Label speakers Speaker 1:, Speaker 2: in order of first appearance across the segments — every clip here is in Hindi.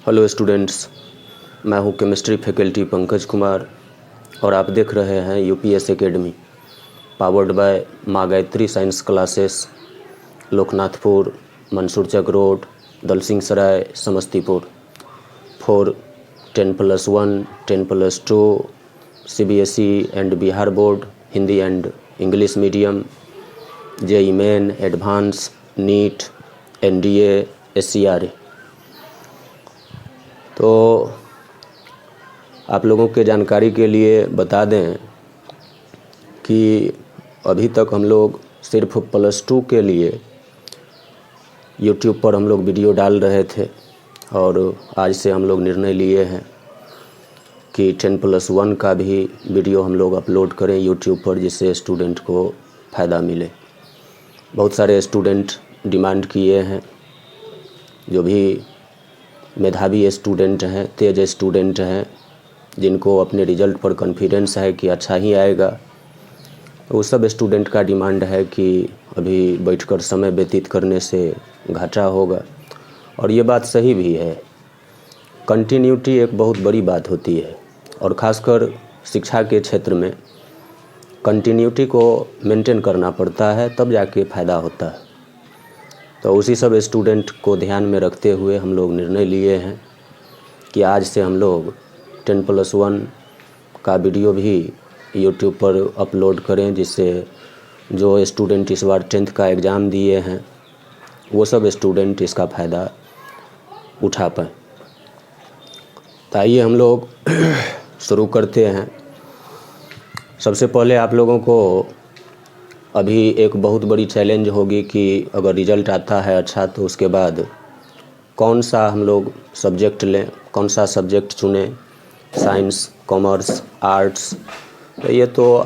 Speaker 1: हेलो स्टूडेंट्स, मैं हूं केमिस्ट्री फैकल्टी पंकज कुमार और आप देख रहे हैं यूपीएस एकेडमी पावर्ड बाय माँ Gayatri science classes, Loknathpur, Mansurchak road, Dalsingh Sarai, Samastipur. For 10+1, 10+2 CBSE and Bihar board, Hindi and English medium, JEE main, advance, NEET, NDA, SCRA। तो आप लोगों के जानकारी के लिए बता दें कि अभी तक हम लोग सिर्फ +2 के लिए YouTube पर हम लोग वीडियो डाल रहे थे और आज से हम लोग निर्णय लिए हैं कि 10+1 का भी वीडियो हम लोग अपलोड करें YouTube पर, जिससे स्टूडेंट को फ़ायदा मिले। बहुत सारे स्टूडेंट डिमांड किए हैं, जो भी मेधावी स्टूडेंट हैं, तेज स्टूडेंट हैं, जिनको अपने रिजल्ट पर कॉन्फिडेंस है कि अच्छा ही आएगा, तो उस सब स्टूडेंट का डिमांड है कि अभी बैठकर समय व्यतीत करने से घाटा होगा। और ये बात सही भी है। कंटिन्यूटी एक बहुत बड़ी बात होती है और ख़ासकर शिक्षा के क्षेत्र में कंटिन्यूटी को मेंटेन करना पड़ता है, तब जाके फ़ायदा होता है। तो उसी सब स्टूडेंट को ध्यान में रखते हुए हम लोग निर्णय लिए हैं कि आज से हम लोग 10+1 का वीडियो भी YouTube पर अपलोड करें, जिससे जो स्टूडेंट इस बार 10th का एग्ज़ाम दिए हैं वो सब स्टूडेंट इसका फ़ायदा उठा पाएँ। तो आइए हम लोग शुरू करते हैं। सबसे पहले आप लोगों को अभी एक बहुत बड़ी चैलेंज होगी कि अगर रिज़ल्ट आता है अच्छा तो उसके बाद कौन सा हम लोग सब्जेक्ट लें, कौन सा सब्जेक्ट चुनें, साइंस, कॉमर्स, आर्ट्स। तो ये तो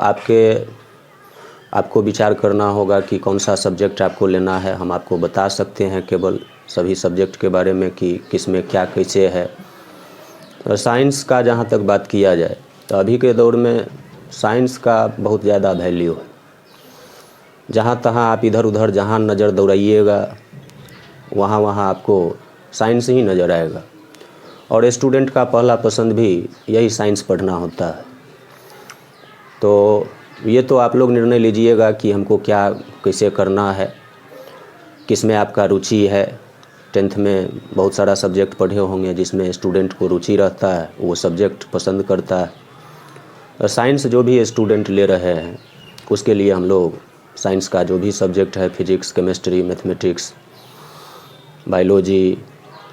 Speaker 1: आपको विचार करना होगा कि कौन सा सब्जेक्ट आपको लेना है। हम आपको बता सकते हैं केवल सभी सब्जेक्ट के बारे में कि किस में क्या कैसे है। और साइंस का जहाँ तक बात किया जाए तो अभी के दौर में साइंस का बहुत ज़्यादा वैल्यू है। जहाँ तहाँ आप इधर उधर जहाँ नज़र दौड़ाइएगा वहाँ वहाँ आपको साइंस ही नज़र आएगा और स्टूडेंट का पहला पसंद भी यही साइंस पढ़ना होता है। तो ये तो आप लोग निर्णय लीजिएगा कि हमको क्या कैसे करना है, किस में आपका रुचि है। 10th में बहुत सारा सब्जेक्ट पढ़े होंगे जिसमें स्टूडेंट को रुचि रहता है, वो सब्जेक्ट पसंद करता है। और साइंस जो भी स्टूडेंट ले रहे हैं उसके लिए हम लोग साइंस का जो भी सब्जेक्ट है, physics, chemistry, mathematics, biology,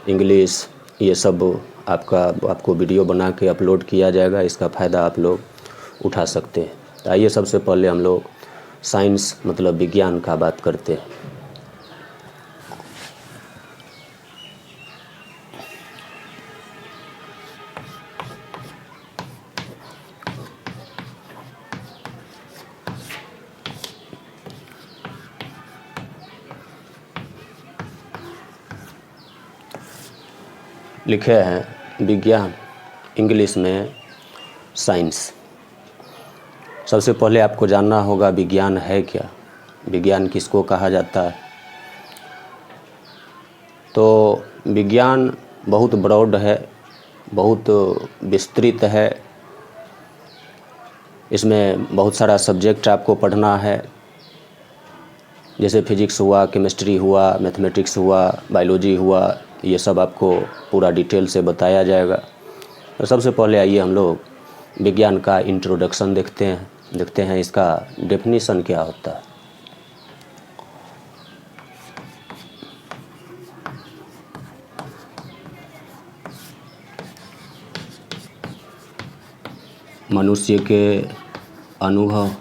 Speaker 1: English, ये सब आपको वीडियो बना के अपलोड किया जाएगा। इसका फ़ायदा आप लोग उठा सकते हैं। तो आइए सबसे पहले हम लोग साइंस मतलब विज्ञान का बात करते हैं। लिखे हैं विज्ञान, इंग्लिश में साइंस। सबसे पहले आपको जानना होगा विज्ञान है क्या, विज्ञान किसको कहा जाता है। तो विज्ञान बहुत ब्रॉड है, बहुत विस्तृत है। इसमें बहुत सारा सब्जेक्ट आपको पढ़ना है, जैसे फिजिक्स हुआ, केमिस्ट्री हुआ, मैथमेटिक्स हुआ, बायोलॉजी हुआ, ये सब आपको पूरा डिटेल से बताया जाएगा। तो सबसे पहले आइए हम लोग विज्ञान का इंट्रोडक्शन देखते हैं इसका डेफिनेशन क्या होता है। मनुष्य के अनुभव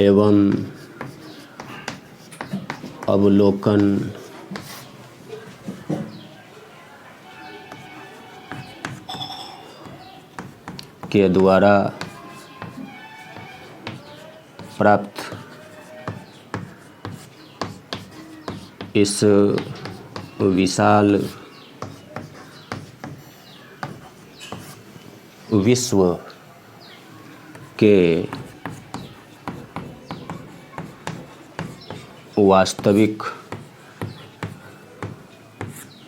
Speaker 1: एवं अवलोकन के द्वारा प्राप्त इस विशाल विश्व के वास्तविक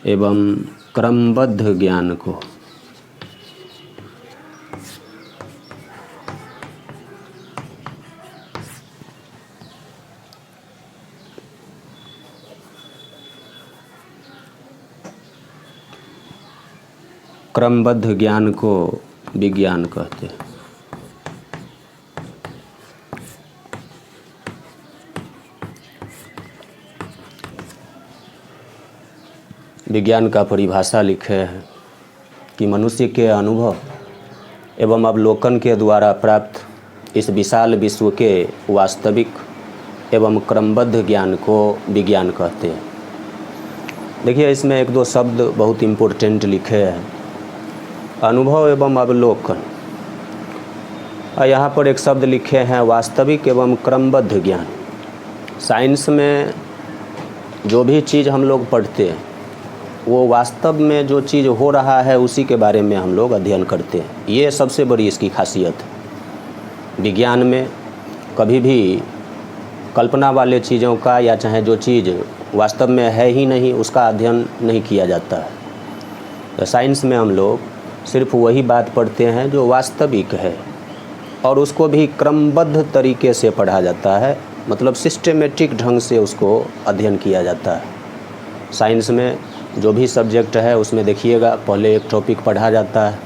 Speaker 1: एवं क्रमबद्ध ज्ञान को क्रमबद्ध ज्ञान को विज्ञान कहते हैं। विज्ञान का परिभाषा लिखे है कि मनुष्य के अनुभव एवं अवलोकन के द्वारा प्राप्त इस विशाल विश्व के वास्तविक एवं क्रमबद्ध ज्ञान को विज्ञान कहते हैं। देखिए, इसमें एक दो शब्द बहुत इम्पोर्टेंट लिखे हैं, अनुभव एवं अवलोकन, और यहाँ पर एक शब्द लिखे हैं वास्तविक एवं क्रमबद्ध ज्ञान। साइंस में जो भी चीज़ हम लोग पढ़ते हैं वो वास्तव में जो चीज़ हो रहा है उसी के बारे में हम लोग अध्ययन करते हैं। ये सबसे बड़ी इसकी खासियत है। विज्ञान में कभी भी कल्पना वाले चीज़ों का या चाहे जो चीज़ वास्तव में है ही नहीं उसका अध्ययन नहीं किया जाता है। तो साइंस में हम लोग सिर्फ वही बात पढ़ते हैं जो वास्तविक है, और उसको भी क्रमबद्ध तरीके से पढ़ा जाता है, मतलब सिस्टेमेटिक ढंग से उसको अध्ययन किया जाता है। साइंस में जो भी सब्जेक्ट है उसमें देखिएगा, पहले एक टॉपिक पढ़ा जाता है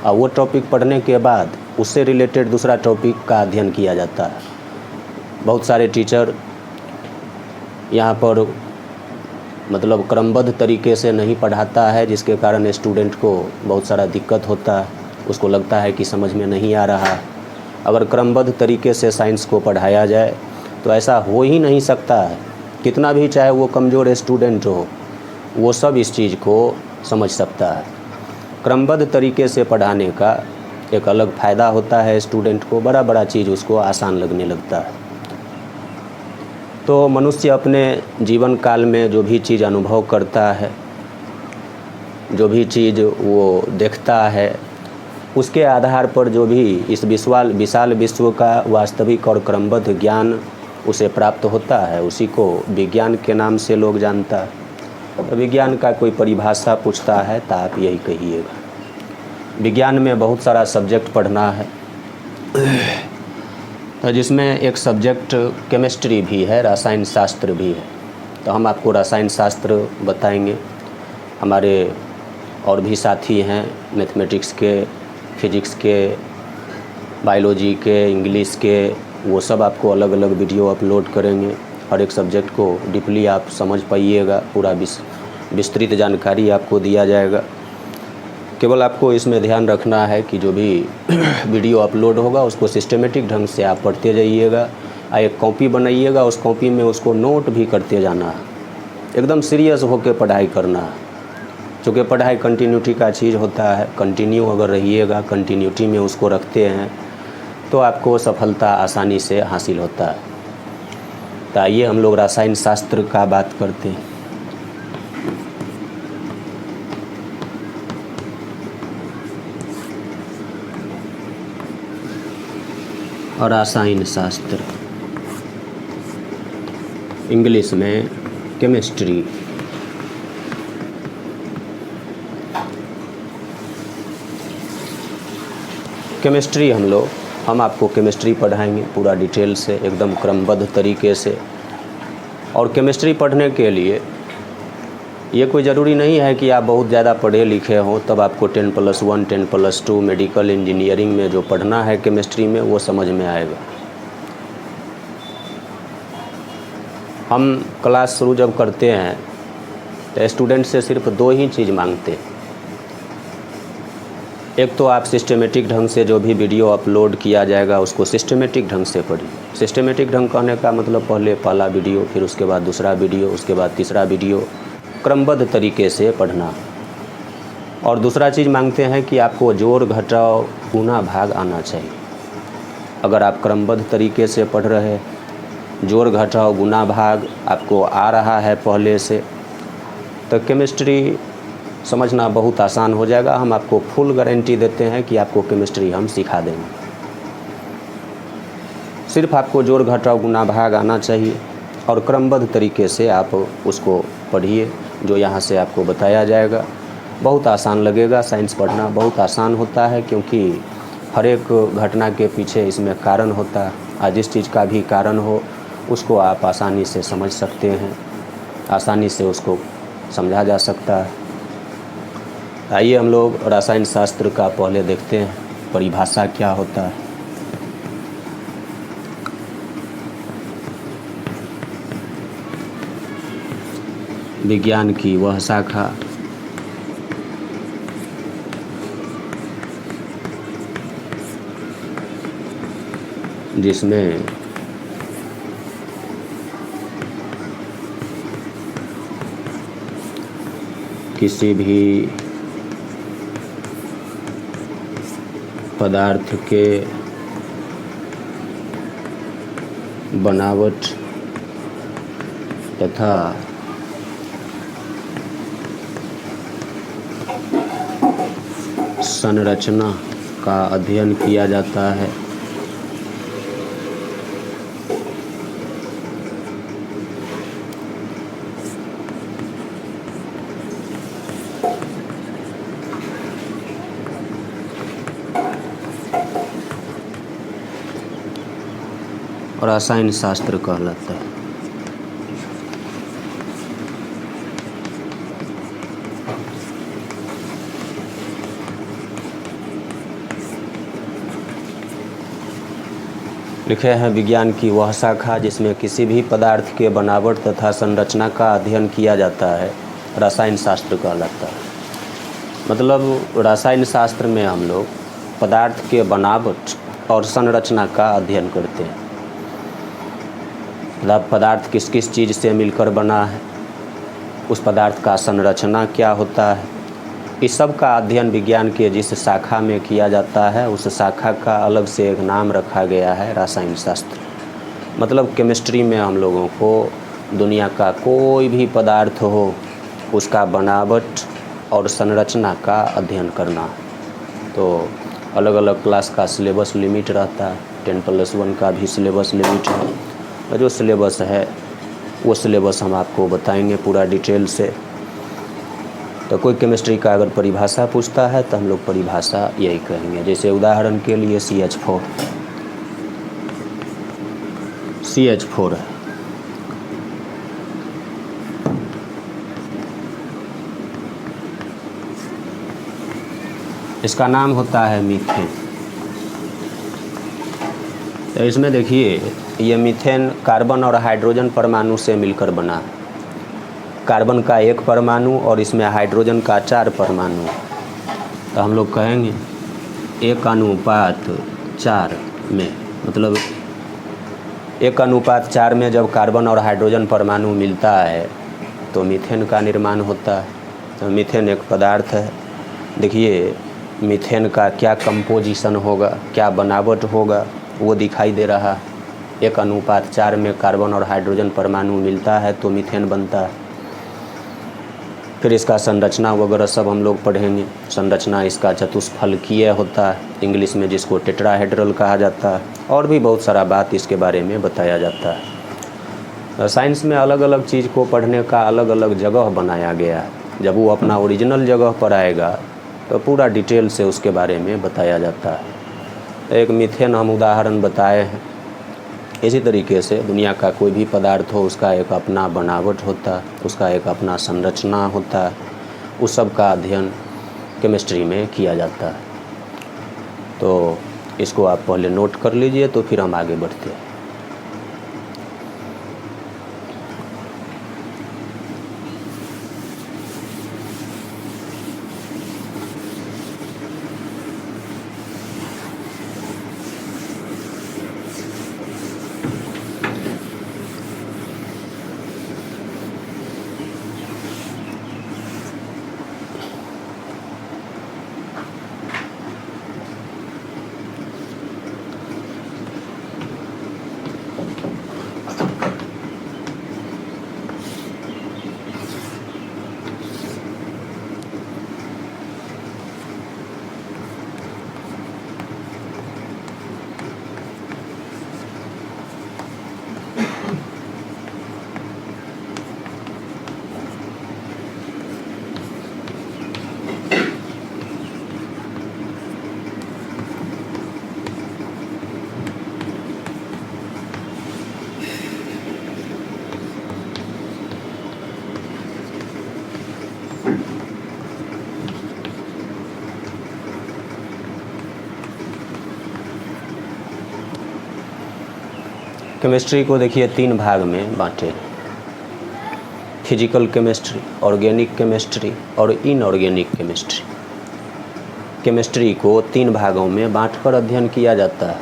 Speaker 1: और वो टॉपिक पढ़ने के बाद उससे रिलेटेड दूसरा टॉपिक का अध्ययन किया जाता है। बहुत सारे टीचर यहाँ पर मतलब क्रमबद्ध तरीके से नहीं पढ़ाता है, जिसके कारण स्टूडेंट को बहुत सारा दिक्कत होता है, उसको लगता है कि समझ में नहीं आ रहा। अगर क्रमबद्ध तरीके से साइंस को पढ़ाया जाए तो ऐसा हो ही नहीं सकता है। कितना भी चाहे वो कमज़ोर स्टूडेंट हो, वो सब इस चीज़ को समझ सकता है। क्रमबद्ध तरीके से पढ़ाने का एक अलग फ़ायदा होता है, स्टूडेंट को बड़ा चीज़ उसको आसान लगने लगता है। तो मनुष्य अपने जीवन काल में जो भी चीज़ अनुभव करता है, जो भी चीज़ वो देखता है, उसके आधार पर जो भी इस विशाल विश्व का वास्तविक और क्रमबद्ध ज्ञान उसे प्राप्त होता है, उसी को विज्ञान के नाम से लोग जानता है। तो विज्ञान का कोई परिभाषा पूछता है तो आप यही कहिएगा। विज्ञान में बहुत सारा सब्जेक्ट पढ़ना है, तो जिसमें एक सब्जेक्ट केमिस्ट्री भी है, रसायन शास्त्र भी है। तो हम आपको रसायन शास्त्र बताएंगे। हमारे और भी साथी हैं मैथमेटिक्स के, फिजिक्स के, बायोलॉजी के, इंग्लिश के, वो सब आपको अलग अलग वीडियो अपलोड करेंगे। हर एक सब्जेक्ट को डीपली आप समझ पाइएगा, पूरा विस्तृत जानकारी आपको दिया जाएगा। केवल आपको इसमें ध्यान रखना है कि जो भी वीडियो अपलोड होगा उसको सिस्टेमेटिक ढंग से आप पढ़ते जाइएगा, एक कॉपी बनाइएगा, उस कॉपी में उसको नोट भी करते जाना है। एकदम सीरियस होकर पढ़ाई करना है, क्योंकि पढ़ाई कंटिन्यूटी का चीज़ होता है। कंटिन्यू अगर रहिएगा, कंटिन्यूटी में उसको रखते हैं तो आपको सफलता आसानी से हासिल होता है। तो आइए हम लोग रसायन शास्त्र का बात करते हैं। और रसायन शास्त्र इंग्लिश में केमिस्ट्री। केमिस्ट्री हम आपको केमिस्ट्री पढ़ाएंगे पूरा डिटेल से, एकदम क्रमबद्ध तरीके से। और केमिस्ट्री पढ़ने के लिए ये कोई ज़रूरी नहीं है कि आप बहुत ज़्यादा पढ़े लिखे हों तब आपको 10+1, 10+2 मेडिकल इंजीनियरिंग में जो पढ़ना है केमिस्ट्री में वो समझ में आएगा। हम क्लास शुरू जब करते हैं तो स्टूडेंट से सिर्फ दो ही चीज़ मांगते हैं। एक तो आप सिस्टेमेटिक ढंग से जो भी वीडियो अपलोड किया जाएगा उसको सिस्टेमेटिक ढंग से पढ़िए। सिस्टेमेटिक ढंग कहने का मतलब पहले पहला वीडियो, फिर उसके बाद दूसरा वीडियो, उसके बाद तीसरा वीडियो, क्रमबद्ध तरीके से पढ़ना। और दूसरा चीज़ मांगते हैं कि आपको जोड़ घटाव गुना भाग आना चाहिए। अगर आप क्रमबद्ध तरीके से पढ़ रहे हैं, जोड़ घटाव गुना भाग आपको आ रहा है पहले से, तो केमिस्ट्री समझना बहुत आसान हो जाएगा। हम आपको फुल गारंटी देते हैं कि आपको केमिस्ट्री हम सिखा देंगे। सिर्फ आपको जोड़ घटाव गुना भाग आना चाहिए और क्रमबद्ध तरीके से आप उसको पढ़िए जो यहाँ से आपको बताया जाएगा। बहुत आसान लगेगा, साइंस पढ़ना बहुत आसान होता है, क्योंकि हर एक घटना के पीछे इसमें कारण होता है। आज जिस चीज़ का भी कारण हो उसको आप आसानी से समझ सकते हैं, आसानी से उसको समझा जा सकता है। आइए हम लोग रसायन शास्त्र का पहले देखते हैं परिभाषा क्या होता है। विज्ञान की वह शाखा जिसमें किसी भी पदार्थ के बनावट तथा संरचना का अध्ययन किया जाता है। और रसायन शास्त्र कहलाता है। लिखे हैं विज्ञान की वह शाखा जिसमें किसी भी पदार्थ के बनावट तथा संरचना का अध्ययन किया जाता है, रसायन शास्त्र कहलाता है। मतलब रसायन शास्त्र में हम लोग पदार्थ के बनावट और संरचना का अध्ययन करते हैं। मतलब पदार्थ किस किस चीज़ से मिलकर बना है, उस पदार्थ का संरचना क्या होता है, इस सब का अध्ययन विज्ञान के जिस शाखा में किया जाता है उस शाखा का अलग से एक नाम रखा गया है रसायन शास्त्र। मतलब केमिस्ट्री में हम लोगों को दुनिया का कोई भी पदार्थ हो उसका बनावट और संरचना का अध्ययन करना है। तो अलग अलग क्लास का सिलेबस लिमिट रहता है, 10+1 का भी सिलेबस लिमिट है। और जो सिलेबस है वो सिलेबस हम आपको बताएंगे पूरा डिटेल से। तो कोई केमिस्ट्री का अगर परिभाषा पूछता है तो हम लोग परिभाषा यही कहेंगे। जैसे उदाहरण के लिए CH4 है, इसका नाम होता है मीथेन। तो इसमें देखिए ये मीथेन कार्बन और हाइड्रोजन परमाणु से मिलकर बना है। कार्बन का 1 परमाणु और इसमें हाइड्रोजन का 4 परमाणु। तो हम लोग कहेंगे 1:4 में, मतलब 1:4 में जब कार्बन और हाइड्रोजन परमाणु मिलता है तो मीथेन का निर्माण होता है। तो मीथेन एक पदार्थ है। देखिए मीथेन का क्या कंपोजिशन होगा, क्या बनावट होगा वो दिखाई दे रहा है। 1:4 में कार्बन और हाइड्रोजन परमाणु मिलता है तो मीथेन बनता है। फिर इसका संरचना वगैरह सब हम लोग पढ़ेंगे। संरचना इसका चतुष्फलकीय होता है, इंग्लिश में जिसको टेट्राहेड्रल कहा जाता है। और भी बहुत सारा बात इसके बारे में बताया जाता है। साइंस में अलग अलग चीज़ को पढ़ने का अलग अलग जगह बनाया गया है। जब वो अपना ओरिजिनल जगह पर आएगा तो पूरा डिटेल से उसके बारे में बताया जाता है। एक मीथेन हम उदाहरण बताए हैं। इसी तरीके से दुनिया का कोई भी पदार्थ हो उसका एक अपना बनावट होता है, उसका एक अपना संरचना होता है। उस सब का अध्ययन केमिस्ट्री में किया जाता है। तो इसको आप पहले नोट कर लीजिए, तो फिर हम आगे बढ़ते हैं। केमिस्ट्री को देखिए 3 भाग में बांटे, फिजिकल केमिस्ट्री, ऑर्गेनिक केमिस्ट्री और इनऑर्गेनिक केमिस्ट्री। केमिस्ट्री को 3 भागों में बांटकर अध्ययन किया जाता है,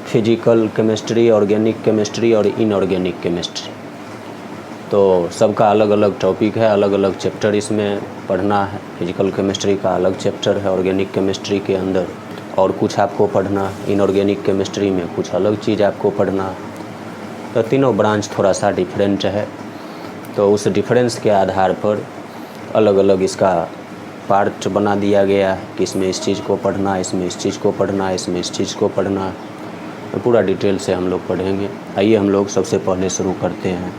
Speaker 1: फिजिकल केमिस्ट्री, ऑर्गेनिक केमिस्ट्री और इनऑर्गेनिक केमिस्ट्री। तो सबका अलग अलग टॉपिक है, अलग अलग चैप्टर इसमें पढ़ना है। फिजिकल केमिस्ट्री का अलग चैप्टर है, ऑर्गेनिक केमिस्ट्री के अंदर और कुछ आपको पढ़ना, इनऑर्गेनिक केमिस्ट्री में कुछ अलग चीज़ आपको पढ़ना। तो तीनों ब्रांच थोड़ा सा डिफरेंट है, तो उस डिफरेंस के आधार पर अलग अलग इसका पार्ट बना दिया गया है कि इसमें इस चीज़ को पढ़ना, इसमें इस चीज़ को पढ़ना, इसमें इस चीज़ को पढ़ना। तो पूरा डिटेल से हम लोग पढ़ेंगे। आइए हम लोग सबसे पहले शुरू करते हैं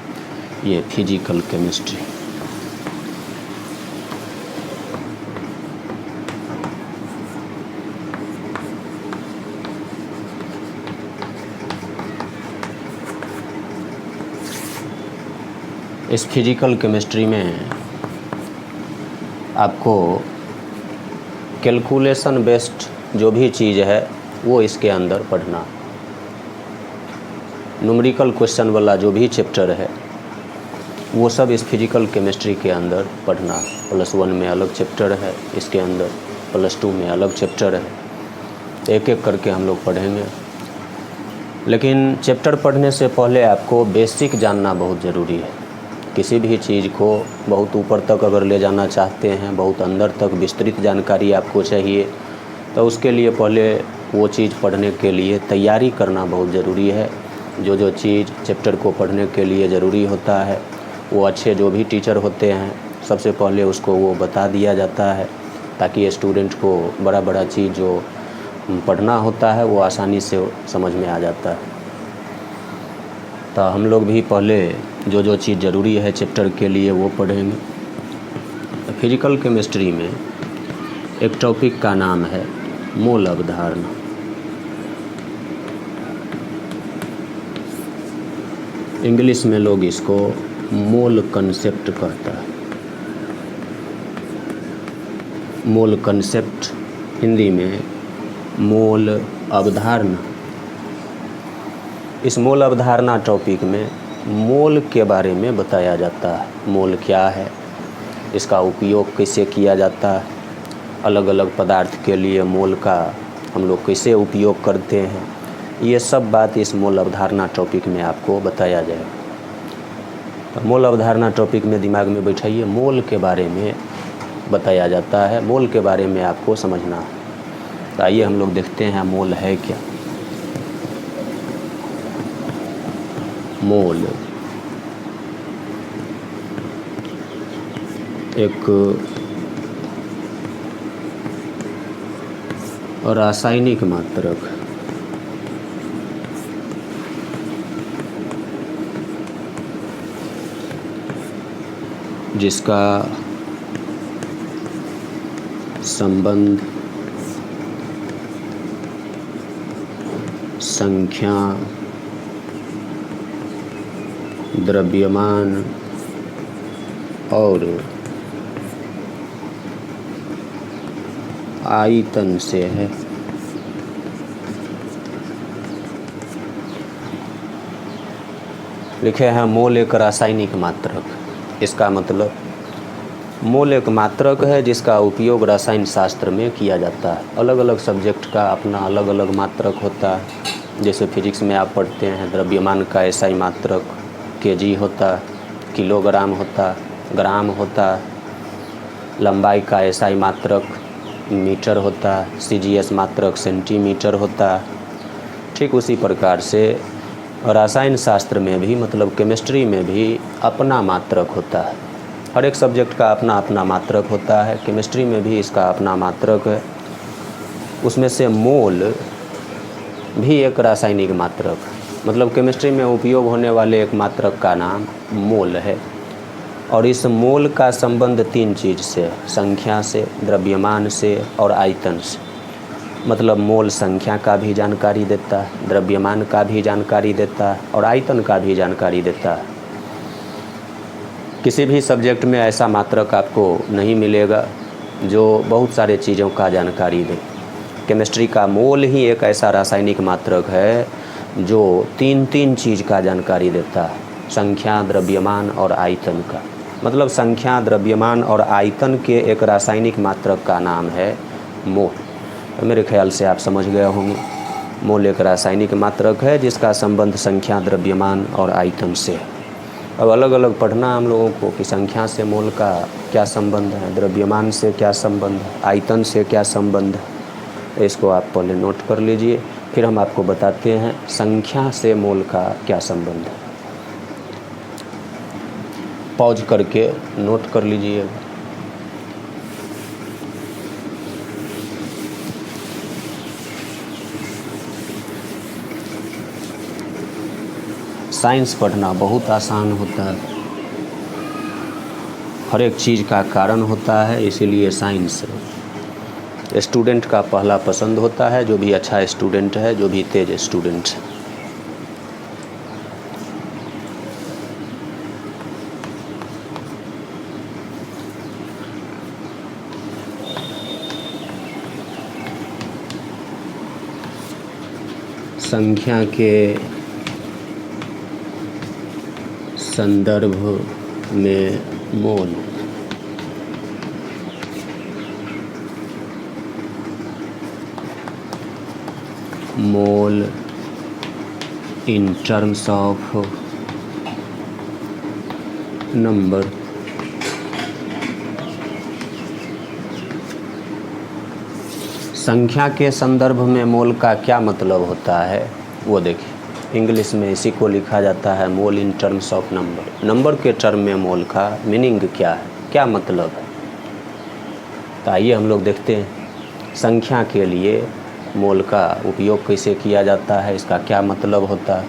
Speaker 1: ये फिजिकल केमिस्ट्री। इस फिजिकल केमिस्ट्री में आपको कैलकुलेशन बेस्ड जो भी चीज़ है वो इसके अंदर पढ़ना। न्यूमेरिकल क्वेश्चन वाला जो भी चैप्टर है वो सब इस फिजिकल केमिस्ट्री के अंदर पढ़ना। +1 में अलग चैप्टर है, इसके अंदर +2 में अलग चैप्टर है, एक एक करके हम लोग पढ़ेंगे। लेकिन चैप्टर पढ़ने से पहले आपको बेसिक जानना बहुत ज़रूरी है। किसी भी चीज़ को बहुत ऊपर तक अगर ले जाना चाहते हैं, बहुत अंदर तक विस्तृत जानकारी आपको चाहिए, तो उसके लिए पहले वो चीज़ पढ़ने के लिए तैयारी करना बहुत ज़रूरी है। जो चीज़ चैप्टर को पढ़ने के लिए ज़रूरी होता है वो अच्छे जो भी टीचर होते हैं सबसे पहले उसको वो बता दिया जाता है, ताकि स्टूडेंट को बड़ा चीज़ जो पढ़ना होता है वो आसानी से समझ में आ जाता है। तो हम लोग भी पहले जो चीज़ ज़रूरी है चैप्टर के लिए वो पढ़ेंगे। फिजिकल केमिस्ट्री में एक टॉपिक का नाम है मोल अवधारणा। इंग्लिश में लोग इसको मोल कंसेप्ट कहता है। मोल कंसेप्ट, हिंदी में मोल अवधारणा। इस मोल अवधारणा टॉपिक में मोल के बारे में बताया जाता है। मोल क्या है, इसका उपयोग कैसे किया जाता है, अलग अलग पदार्थ के लिए मोल का हम लोग कैसे उपयोग करते हैं, ये सब बात इस मोल अवधारणा टॉपिक में आपको बताया जाएगा। तो मोल अवधारणा टॉपिक में दिमाग में बैठाइए, मोल के बारे में बताया जाता है, मोल के बारे में आपको समझना है। तो आइए हम लोग देखते हैं मोल है क्या। मोल एक रासायनिक मात्रक जिसका संबंध संख्या, द्रव्यमान और आयतन से है। लिखे हैं मोल एक रासायनिक मात्रक। इसका मतलब मोल एक मात्रक है जिसका उपयोग रसायन शास्त्र में किया जाता है। अलग अलग सब्जेक्ट का अपना अलग अलग मात्रक होता है। जैसे फिजिक्स में आप पढ़ते हैं द्रव्यमान का एसआई मात्रक केजी होता, किलोग्राम होता, ग्राम होता, लंबाई का एसआई मात्रक मीटर होता, सीजीएस मात्रक सेंटीमीटर होता। ठीक उसी प्रकार से रसायन शास्त्र में भी मतलब केमिस्ट्री में भी अपना मात्रक होता है। हर एक सब्जेक्ट का अपना अपना मात्रक होता है। केमिस्ट्री में भी इसका अपना मात्रक है। उसमें से मोल भी एक रासायनिक मात्रक, मतलब केमिस्ट्री में उपयोग होने वाले एक मात्रक का नाम मोल है। और इस मोल का संबंध 3 चीज़ से, संख्या से, द्रव्यमान से और आयतन से। मतलब मोल संख्या का भी जानकारी देता है, द्रव्यमान का भी जानकारी देता है और आयतन का भी जानकारी देता है। किसी भी सब्जेक्ट में ऐसा मात्रक आपको नहीं मिलेगा जो बहुत सारे चीज़ों का जानकारी दे। केमिस्ट्री का मोल ही एक ऐसा रासायनिक मात्रक है जो तीन चीज़ का जानकारी देता है, संख्या, द्रव्यमान और आयतन का। मतलब संख्या, द्रव्यमान और आयतन के एक रासायनिक मात्रक का नाम है मोल। तो मेरे ख्याल से आप समझ गए होंगे, मोल एक रासायनिक मात्रक है जिसका संबंध संख्या, द्रव्यमान और आयतन से है। अब अलग अलग पढ़ना हम लोगों को कि संख्या से मोल का क्या संबंध है, द्रव्यमान से क्या संबंध है, आयतन से क्या संबंध है। इसको आप पहले नोट कर लीजिए, फिर हम आपको बताते हैं संख्या से मोल का क्या संबंध है। पॉज करके नोट कर लीजिए। साइंस पढ़ना बहुत आसान होता है, हर एक चीज़ का कारण होता है, इसीलिए साइंस स्टूडेंट का पहला पसंद होता है, जो भी अच्छा स्टूडेंट है, जो भी तेज स्टूडेंट है। संख्या के संदर्भ में मोल मोल इन टर्म्स ऑफ नंबर संख्या के संदर्भ में मोल का क्या मतलब होता है वो देखिए। इंग्लिश में इसी को लिखा जाता है mole in terms of number. Number के टर्म में मोल का मीनिंग क्या है, क्या मतलब है। तो आइए हम लोग देखते हैं संख्या के लिए मोल का उपयोग कैसे किया जाता है, इसका क्या मतलब होता है।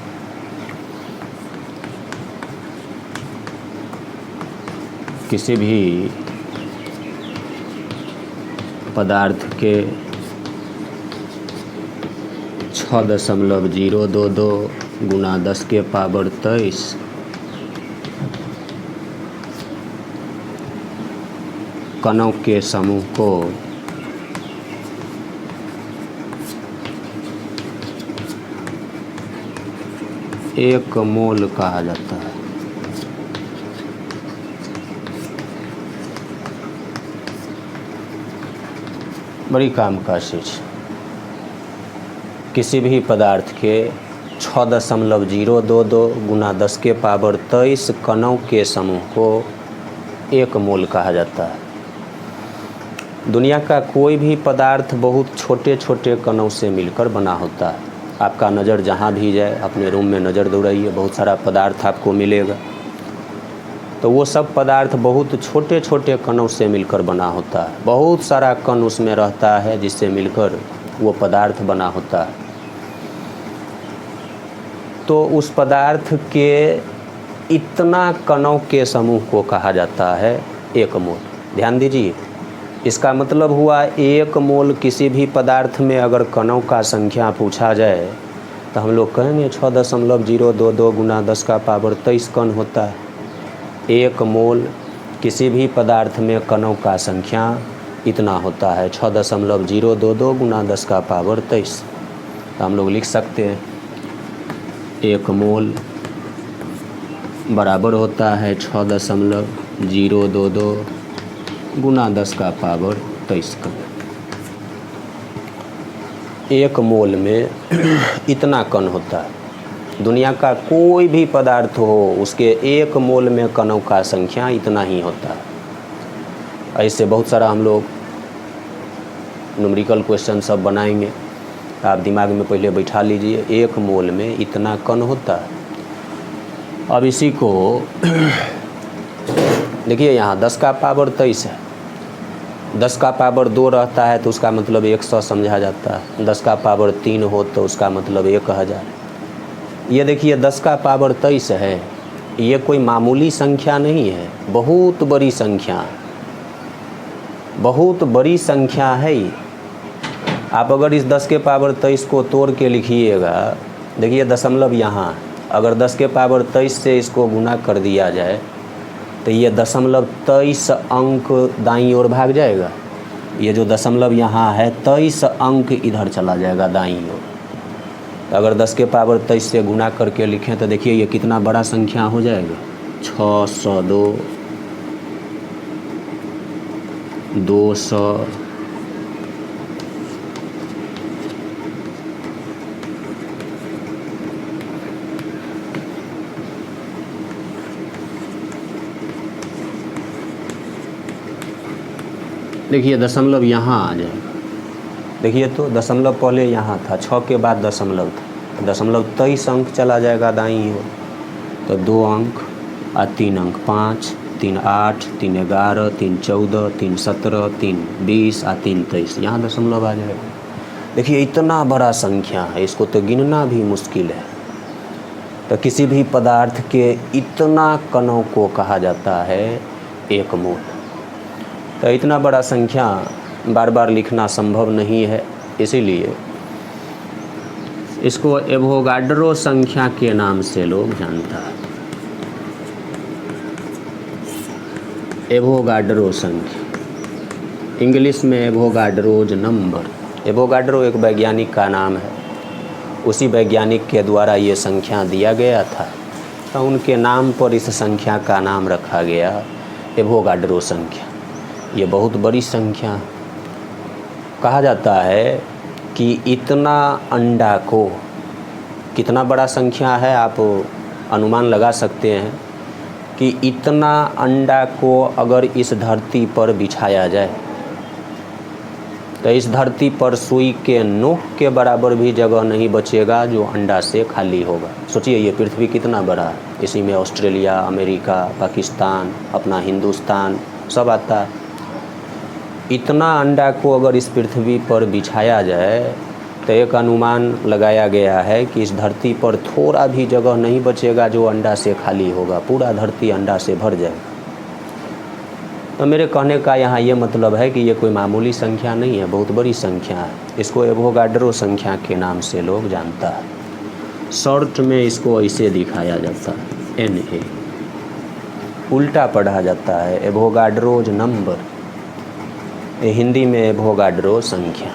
Speaker 1: किसी भी पदार्थ के 6.022 गुना 10 के पावर 23 कणों के समूह को एक मोल कहा जाता है। बड़ी काम का चीज। किसी भी पदार्थ के 6.022 गुना 10 के पावर 23 कणों के समूह को एक मोल कहा जाता है। दुनिया का कोई भी पदार्थ बहुत छोटे छोटे कणों से मिलकर बना होता है। आपका नज़र जहाँ भी जाए, अपने रूम में नज़र दौड़ाइए, बहुत सारा पदार्थ आपको मिलेगा। तो वो सब पदार्थ बहुत छोटे छोटे कणों से मिलकर बना होता है। बहुत सारा कण उसमें रहता है जिससे मिलकर वो पदार्थ बना होता है। तो उस पदार्थ के इतना कणों के समूह को कहा जाता है एक मोल। ध्यान दीजिए, इसका मतलब हुआ एक मोल किसी भी पदार्थ में अगर कणों का संख्या पूछा जाए तो हम लोग कहेंगे 6.022 गुना 10 का पावर 23 कण होता है। एक मोल किसी भी पदार्थ में कणों का संख्या इतना होता है 6.022 गुना 10 का पावर 23। तो हम लोग लिख सकते हैं एक मोल बराबर होता है 6.022 गुना 10 का पावर 23 का। एक मोल में इतना कण होता है। दुनिया का कोई भी पदार्थ हो, उसके एक मोल में कणों का संख्या इतना ही होता है। ऐसे बहुत सारा हम लोग न्यूमेरिकल क्वेश्चन सब बनाएंगे। आप दिमाग में पहले बैठा लीजिए, एक मोल में इतना कण होता है। अब इसी को देखिए, यहाँ 10 का पावर 23 है। 10 का पावर 2 रहता है तो उसका मतलब 100 समझा जाता है। 10 का पावर 3 हो तो उसका मतलब 1000। ये देखिए 10 का पावर 23 है, ये कोई मामूली संख्या नहीं है, बहुत बड़ी संख्या, बहुत बड़ी संख्या है। आप अगर इस 10 के पावर 23 को तोड़ के लिखिएगा, देखिए दशमलव यहाँ, अगर 10 के पावर 23 से इसको गुना कर दिया जाए तो ये 0.23 अंक दाईं ओर भाग जाएगा। ये जो दशमलव यहाँ है 23 अंक इधर चला जाएगा दाईं ओर। तो अगर 10 के पावर 23 से गुना करके लिखें तो देखिए ये कितना बड़ा संख्या हो जाएगा, 602, 200, देखिए दशमलव यहाँ आ जाएगा। देखिए तो दशमलव पहले यहाँ था, 6 के बाद दशमलव था, दशमलव 23 अंक चला जाएगा दाईं ओर, तो 2 अंक और 3 अंक, 5, 3 8, 3 11, 3 14, 3 17, 3 20 और 3 23, यहाँ दशमलव आ जाएगा। देखिए इतना बड़ा संख्या है, इसको तो गिनना भी मुश्किल है। तो किसी भी पदार्थ के इतना कणों को कहा जाता है एक मोल। तो इतना बड़ा संख्या बार बार लिखना संभव नहीं है, इसीलिए इसको एवोगाड्रो संख्या के नाम से लोग जानता है। एवोगाड्रो संख्या, इंग्लिश में एवोगाड्रोज नंबर। एवोगाड्रो एक वैज्ञानिक का नाम है, उसी वैज्ञानिक के द्वारा ये संख्या दिया गया था, तो उनके नाम पर इस संख्या का नाम रखा गया एवोगाड्रो संख्या। ये बहुत बड़ी संख्या है। कहा जाता है कि इतना अंडा को, कितना बड़ा संख्या है आप अनुमान लगा सकते हैं कि इतना अंडा को अगर इस धरती पर बिछाया जाए तो इस धरती पर सुई के नोक के बराबर भी जगह नहीं बचेगा जो अंडा से खाली होगा। सोचिए ये पृथ्वी कितना बड़ा है, इसी में ऑस्ट्रेलिया, अमेरिका, पाकिस्तान, अपना हिंदुस्तान सब आता है। इतना अंडा को अगर इस पृथ्वी पर बिछाया जाए तो एक अनुमान लगाया गया है कि इस धरती पर थोड़ा भी जगह नहीं बचेगा जो अंडा से खाली होगा, पूरा धरती अंडा से भर जाएगा। तो मेरे कहने का यहाँ ये मतलब है कि ये कोई मामूली संख्या नहीं है, बहुत बड़ी संख्या है। इसको एवोगाड्रो संख्या के नाम से लोग जानता है। शॉर्ट में इसको ऐसे दिखाया जाता है, Na, उल्टा पढ़ा जाता है एवोगाड्रोज नंबर, हिंदी में एवोगाड्रो संख्या।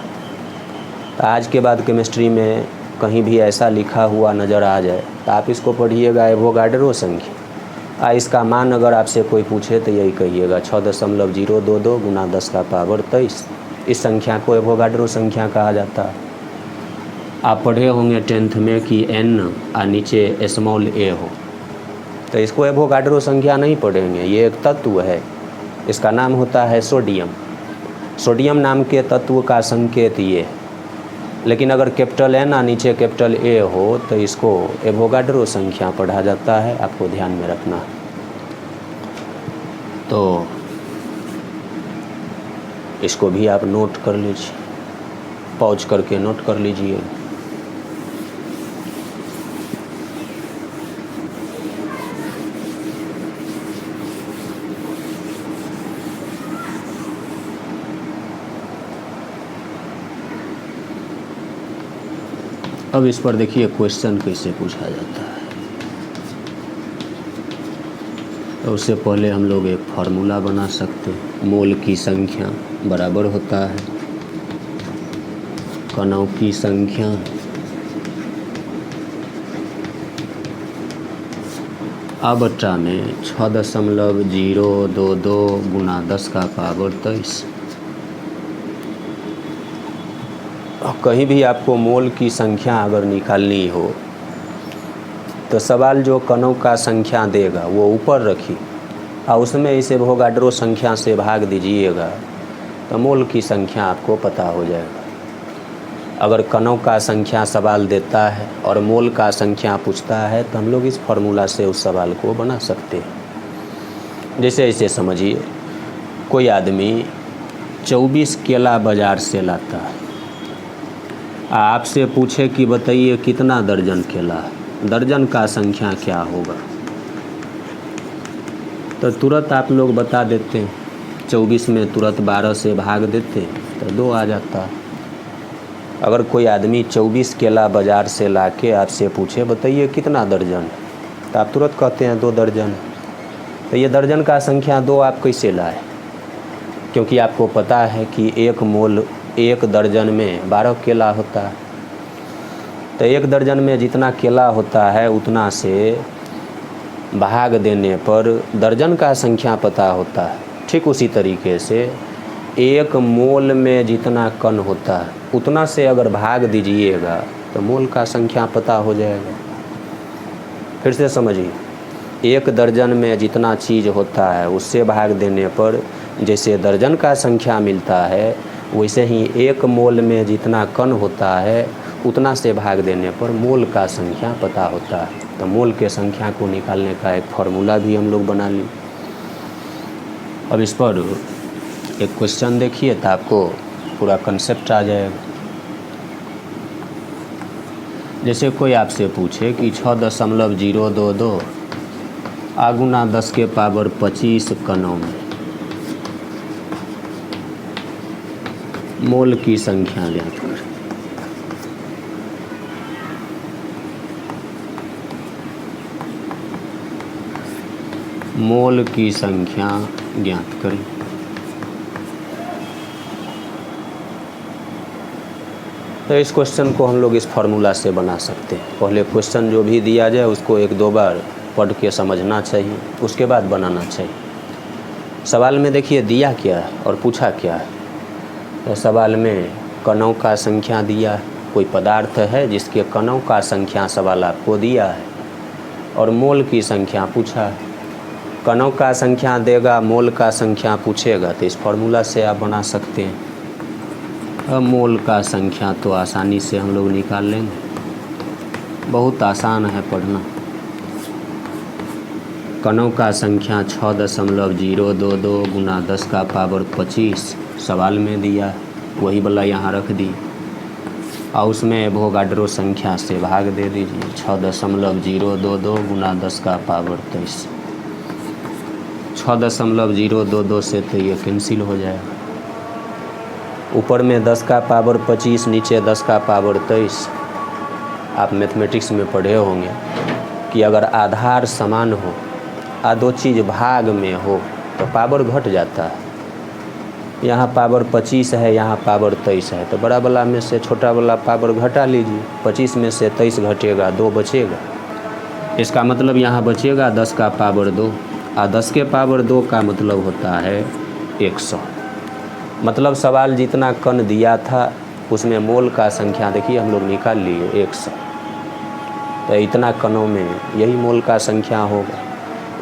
Speaker 1: तो आज के बाद केमिस्ट्री में कहीं भी ऐसा लिखा हुआ नज़र आ जाए तो आप इसको पढ़िएगा एवोगाड्रो संख्या। इसका मान अगर आपसे कोई पूछे तो यही कहिएगा 6.022 गुना 10 का पावर 23। इस संख्या को एवोगाड्रो संख्या कहा जाता है। आप पढ़े होंगे 10th में कि n और नीचे स्मॉल a हो, तो इसको एवोगाड्रो संख्या नहीं पढ़ेंगे। ये एक तत्व है, इसका नाम होता है सोडियम। सोडियम नाम के तत्व का संकेत ये है, लेकिन अगर कैपिटल N और नीचे कैपिटल A हो तो इसको एवोगाड्रो संख्या पढ़ा जाता है, आपको ध्यान में रखना है। तो इसको भी आप नोट कर लीजिए, पॉज करके नोट कर लीजिए। अब इस पर देखिए क्वेश्चन कैसे पूछा जाता है। तो उससे पहले हम लोग एक फार्मूला बना सकते हैं। मोल की संख्या बराबर होता है कणों की संख्या बट्टा में 6.022 गुना 10 का पावर 23। कहीं भी आपको मोल की संख्या अगर निकालनी हो तो सवाल जो कणों का संख्या देगा वो ऊपर रखिए और उसमें इसे एवोगाड्रो संख्या से भाग दीजिएगा तो मोल की संख्या आपको पता हो जाएगा। अगर कणों का संख्या सवाल देता है और मोल का संख्या पूछता है तो हम लोग इस फार्मूला से उस सवाल को बना सकते हैं। जैसे ऐसे समझिए, कोई आदमी 24 केला बाज़ार से लाता है, आपसे पूछे कि बताइए कितना दर्जन केला है, दर्जन का संख्या क्या होगा, तो तुरंत आप लोग बता देते हैं। 24 में तुरंत 12 से भाग देते तो 2 आ जाता। अगर कोई आदमी 24 केला बाज़ार से लाके आपसे पूछे बताइए कितना दर्जन, तो आप तुरंत कहते हैं 2 दर्जन। तो ये दर्जन का संख्या 2 आप कैसे लाए? क्योंकि आपको पता है कि 1 मोल 1 दर्जन में 12 केला होता है। तो 1 दर्जन में जितना केला होता है उतना से भाग देने पर दर्जन का संख्या पता होता है। ठीक उसी तरीके से 1 मोल में जितना कण होता है उतना से अगर भाग दीजिएगा तो मोल का संख्या पता हो जाएगा। फिर से समझिए, 1 दर्जन में जितना चीज़ होता है उससे भाग देने पर जैसे दर्जन का संख्या मिलता है, वैसे ही 1 मोल में जितना कण होता है उतना से भाग देने पर मोल का संख्या पता होता है। तो मोल के संख्या को निकालने का एक फार्मूला भी हम लोग बना ली। अब इस पर एक क्वेश्चन देखिए तो आपको पूरा कंसेप्ट आ जाएगा। जैसे कोई आपसे पूछे कि 6.022 आगुना 10 के पावर 25 कणों में मोल की संख्या ज्ञात करें। मोल की संख्या ज्ञात करें। तो इस क्वेश्चन को हम लोग इस फार्मूला से बना सकते हैं। पहले क्वेश्चन जो भी दिया जाए उसको 1-2 बार पढ़ के समझना चाहिए, उसके बाद बनाना चाहिए। सवाल में देखिए दिया क्या है और पूछा क्या है। तो सवाल में कणों का संख्या दिया है, कोई पदार्थ है जिसके कणों का संख्या सवाल आपको दिया है, और मोल की संख्या पूछा है। कणों का संख्या देगा, मोल का संख्या पूछेगा, तो इस फार्मूला से आप बना सकते हैं। अब मोल का संख्या तो आसानी से हम लोग निकाल लेंगे, बहुत आसान है पढ़ना। कणों का संख्या 6.022 गुना 10 का पावर 25 सवाल में दिया, वही वाला यहाँ रख दी और उसमें एवोगाड्रो संख्या से भाग दे दीजिए। 6.022 गुना 10 का पावर 23। 6.022 से तो ये कैंसिल हो जाएगा। ऊपर में 10 का पावर 25, नीचे 10 का पावर 23। आप मैथमेटिक्स में पढ़े होंगे कि अगर आधार समान हो और 2 चीज़ भाग में हो तो पावर घट जाता है। यहाँ पावर 25 है, यहाँ पावर 23 है, तो बड़ा वाला में से छोटा वाला पावर घटा लीजिए। 25 में से 23 घटेगा, 2 बचेगा। इसका मतलब यहाँ बचेगा 10 का पावर 2, और 10 के पावर 2 का मतलब होता है 100। मतलब सवाल जितना कण दिया था उसमें मोल का संख्या देखिए हम लोग निकाल लिए 100। तो इतना कणों में यही मोल का संख्या होगा।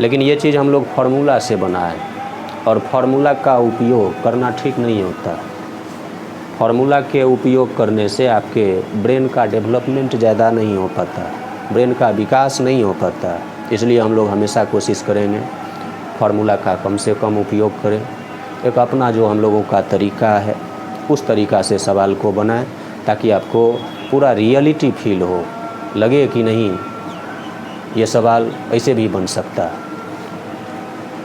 Speaker 1: लेकिन ये चीज़ हम लोग फार्मूला से बनाए, और फार्मूला का उपयोग करना ठीक नहीं होता। फार्मूला के उपयोग करने से आपके ब्रेन का डेवलपमेंट ज़्यादा नहीं हो पाता, ब्रेन का विकास नहीं हो पाता। इसलिए हम लोग हमेशा कोशिश करेंगे फार्मूला का कम से कम उपयोग करें। एक अपना जो हम लोगों का तरीका है उस तरीक़ा से सवाल को बनाएं, ताकि आपको पूरा रियलिटी फील हो, लगे कि नहीं ये सवाल ऐसे भी बन सकता है।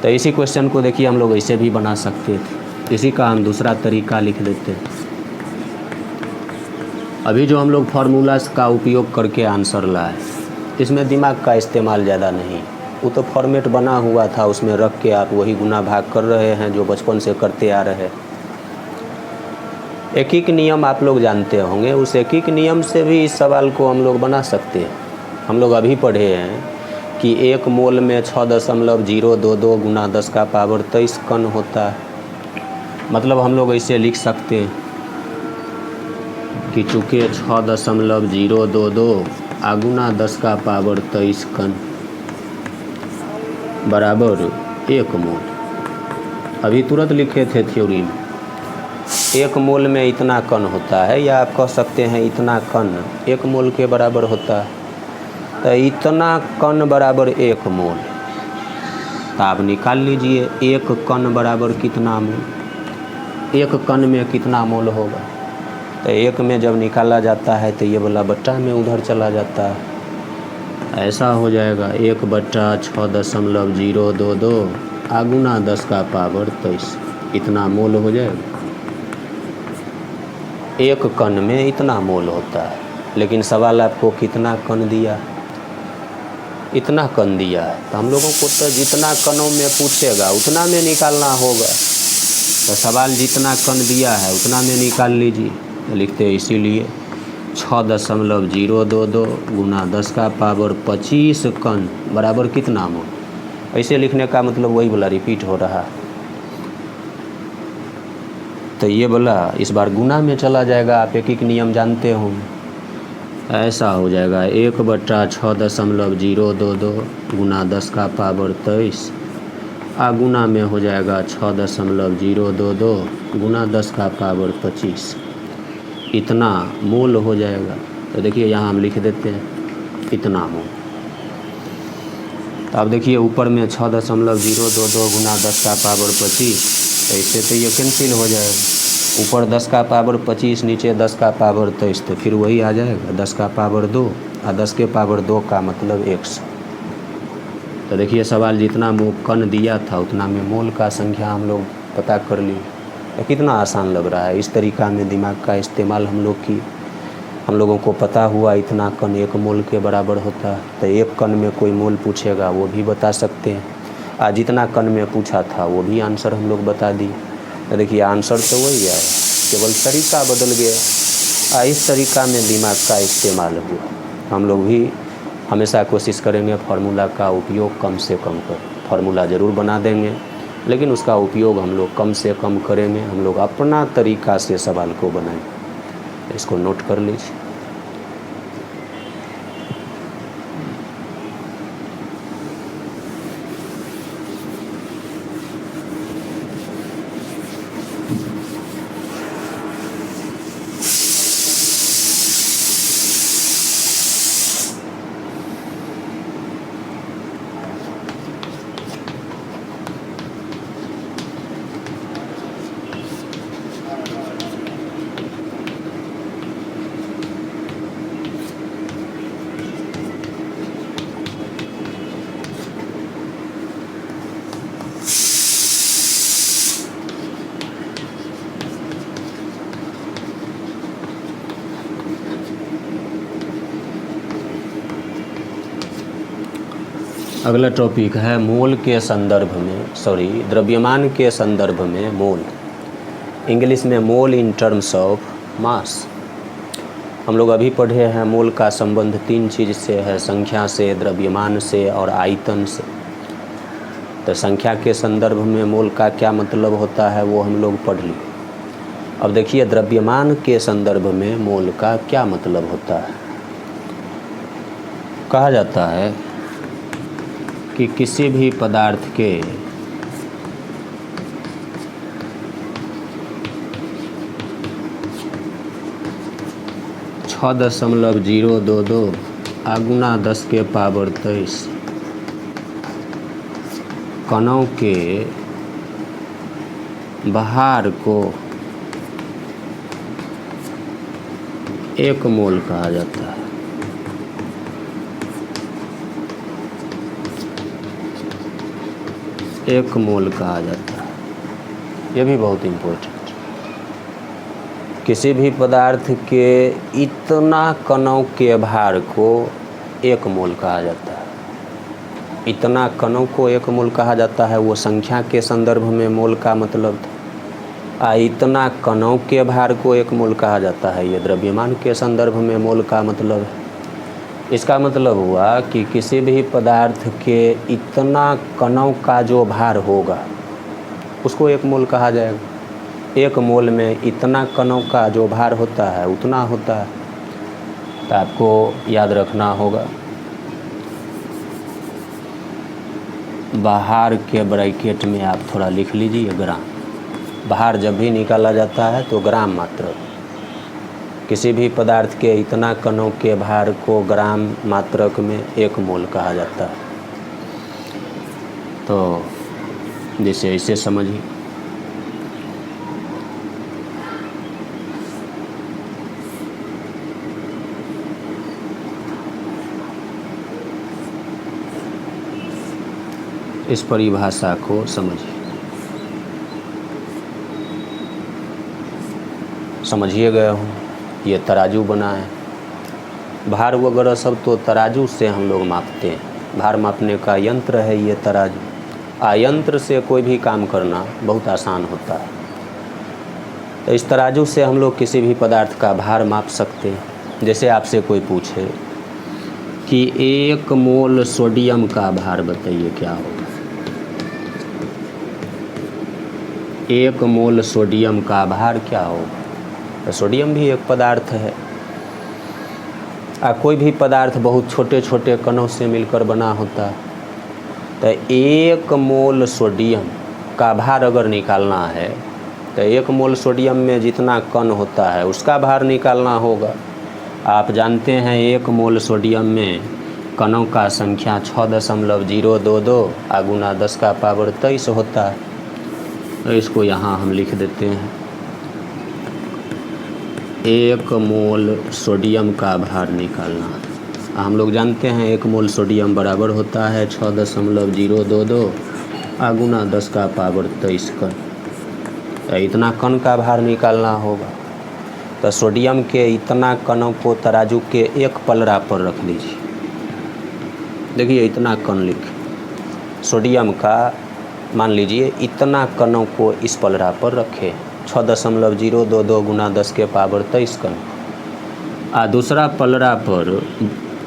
Speaker 1: तो इसी क्वेश्चन को देखिए हम लोग ऐसे भी बना सकते थे, इसी का हम दूसरा तरीका लिख देते हैं। अभी जो हम लोग फार्मूलास का उपयोग करके आंसर लाए, इसमें दिमाग का इस्तेमाल ज़्यादा नहीं। वो तो फॉर्मेट बना हुआ था, उसमें रख के आप वही गुना भाग कर रहे हैं जो बचपन से करते आ रहे हैं। एक नियम आप लोग जानते होंगे, उस एक नियम से भी इस सवाल को हम लोग बना सकते हैं। हम लोग अभी पढ़े हैं कि 1 मोल में 6.022 गुना 10 का पावर 23 कण होता है। मतलब हम लोग ऐसे लिख सकते हैं कि चूँकि 6.022 आगुना 10 का पावर 23 कण बराबर 1 मोल। अभी तुरंत लिखे थे थ्योरी में 1 मोल में इतना कण होता है, या आप कह सकते हैं इतना कण 1 मोल के बराबर होता है। तो इतना कण बराबर 1 मोल, तो आप निकाल लीजिए 1 कण बराबर कितना मोल। 1 कण में कितना मोल होगा, तो 1 में जब निकाला जाता है तो ये वाला बट्टा में उधर चला जाता है। ऐसा हो जाएगा 1/6.022 आगुना 10 का पावर 23, इतना मोल हो जाएगा। 1 कण में इतना मोल होता है, लेकिन सवाल आपको कितना कण दिया, इतना कण दिया है। तो हम लोगों को तो जितना कणों में पूछेगा उतना में निकालना होगा। तो सवाल जितना कण दिया है उतना में निकाल लीजिए। तो लिखते हैं इसीलिए 6.022 गुना 10 का पावर 25 कण बराबर कितना मोल। ऐसे लिखने का मतलब वही बोला रिपीट हो रहा है। तो ये बोला इस बार गुना में चला जाएगा, आप एक नियम जानते हो। ऐसा हो जाएगा 1/6.022 गुना 10 का पावर 23 गुना में हो जाएगा 6.022 गुना 10 का पावर 25, इतना मोल हो जाएगा। तो देखिए यहाँ हम लिख देते हैं इतना मोल। तो अब देखिए ऊपर में 6.022 गुना 10 का पावर 25, ऐसे तो ये कैंसिल हो जाएगा। ऊपर 10 का पावर 25, नीचे 10 का पावर 23, तो फिर वही आ जाएगा 10 का पावर 2 और 10 के पावर 2 का मतलब 100। तो देखिए सवाल जितना कण दिया था उतना में मोल का संख्या हम लोग पता कर लिए। तो कितना आसान लग रहा है। इस तरीक़ा में दिमाग का इस्तेमाल हम लोगों को पता हुआ इतना कण 1 मोल के बराबर होता है। तो 1 कण में कोई मोल पूछेगा वो भी बता सकते हैं। जितना कण में पूछा था वो भी आंसर हम लोग बता दिए। तो देखिए आंसर तो वही आया, केवल तरीका बदल गया। इस तरीक़ा में दिमाग का इस्तेमाल हुआ। हम लोग भी हमेशा कोशिश करेंगे फार्मूला का उपयोग कम से कम कर। फार्मूला ज़रूर बना देंगे लेकिन उसका उपयोग हम लोग कम से कम करेंगे। हम लोग अपना तरीक़ा से सवाल को बनाएंगे। इसको नोट कर लीजिए। अगला टॉपिक है मोल के संदर्भ में, द्रव्यमान के संदर्भ में मोल। इंग्लिश में मोल इन टर्म्स ऑफ मास। हम लोग अभी पढ़े हैं मोल का संबंध 3 चीज़ से है, संख्या से, द्रव्यमान से और आयतन से। तो संख्या के संदर्भ में मोल का क्या मतलब होता है वो हम लोग पढ़ लिए। अब देखिए द्रव्यमान के संदर्भ में मोल का क्या मतलब होता है। कहा जाता है कि किसी भी पदार्थ के छः 6.022 गुना 10 के पावर 23 कणों के भार को 1 मोल कहा जाता है। एक मोल कहा जाता है। ये भी बहुत इम्पोर्टेंट। किसी भी पदार्थ के इतना कणों के भार को 1 मोल कहा जाता है। इतना कणों को 1 मोल कहा जाता है, वो संख्या के संदर्भ में मोल का मतलब था। इतना कणों के भार को 1 मोल कहा जाता है, ये द्रव्यमान के संदर्भ में मोल का मतलब है। इसका मतलब हुआ कि किसी भी पदार्थ के इतना कणों का जो भार होगा उसको 1 मोल कहा जाएगा। 1 मोल में इतना कणों का जो भार होता है उतना होता है। तो आपको याद रखना होगा, बाहर के ब्रैकेट में आप थोड़ा लिख लीजिए ग्राम। बाहर जब भी निकाला जाता है तो ग्राम मात्रक। किसी भी पदार्थ के इतना कणों के भार को ग्राम मात्रक में 1 मोल कहा जाता है। तो जैसे ऐसे समझिए, इस परिभाषा को समझिए गया हूँ। ये तराजू बना है, भार वगैरह सब तो तराजू से हम लोग मापते हैं। भार मापने का यंत्र है ये तराजू। यंत्र से कोई भी काम करना बहुत आसान होता है। तो इस तराजू से हम लोग किसी भी पदार्थ का भार माप सकते हैं। जैसे आपसे कोई पूछे कि 1 मोल सोडियम का भार बताइए क्या होगा। 1 मोल सोडियम का भार क्या होगा। तो सोडियम भी एक पदार्थ है। कोई भी पदार्थ बहुत छोटे छोटे कणों से मिलकर बना होता है। तो 1 मोल सोडियम का भार अगर निकालना है तो 1 मोल सोडियम में जितना कण होता है उसका भार निकालना होगा। आप जानते हैं 1 मोल सोडियम में कणों का संख्या 6.022 गुना 10 का पावर 23 होता है। तो इसको यहाँ हम लिख देते हैं। 1 मोल सोडियम का भार निकालना। हम लोग जानते हैं 1 मोल सोडियम बराबर होता है 6.022 गुना 10 का पावर 23 कण। इतना कण का भार निकालना होगा। तो सोडियम के इतना कणों को तराजू के एक पलड़ा पर रख लीजिए। देखिए इतना कण लिखें। सोडियम का मान लीजिए इतना कणों को इस पलड़ा पर रखें 6.022 गुना 10 के पावर 23 कण। दूसरा पलड़ा पर